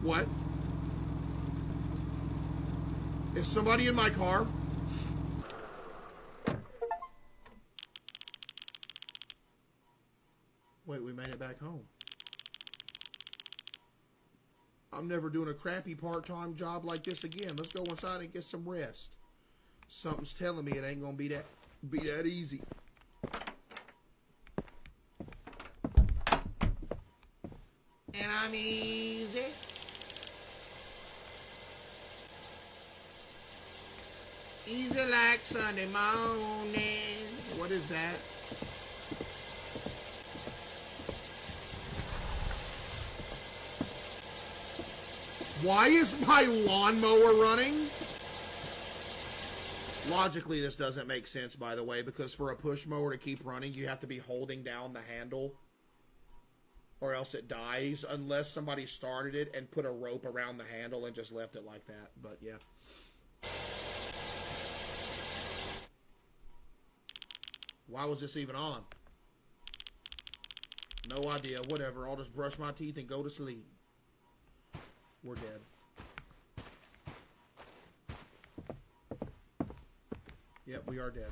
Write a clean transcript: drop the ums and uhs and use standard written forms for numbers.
What? Is somebody in my car? Wait, we made it back home. I'm never doing a crappy part-time job like this again. Let's go inside and get some rest. Something's telling me it ain't gonna be that easy. And I'm easy. Easy like Sunday morning. What is that? Why is my lawnmower running? Logically, this doesn't make sense, by the way, because for a push mower to keep running, you have to be holding down the handle, or else it dies, unless somebody started it and put a rope around the handle and just left it like that. But yeah. Why was this even on? No idea. Whatever. I'll just brush my teeth and go to sleep. We're dead. Yep, we are dead.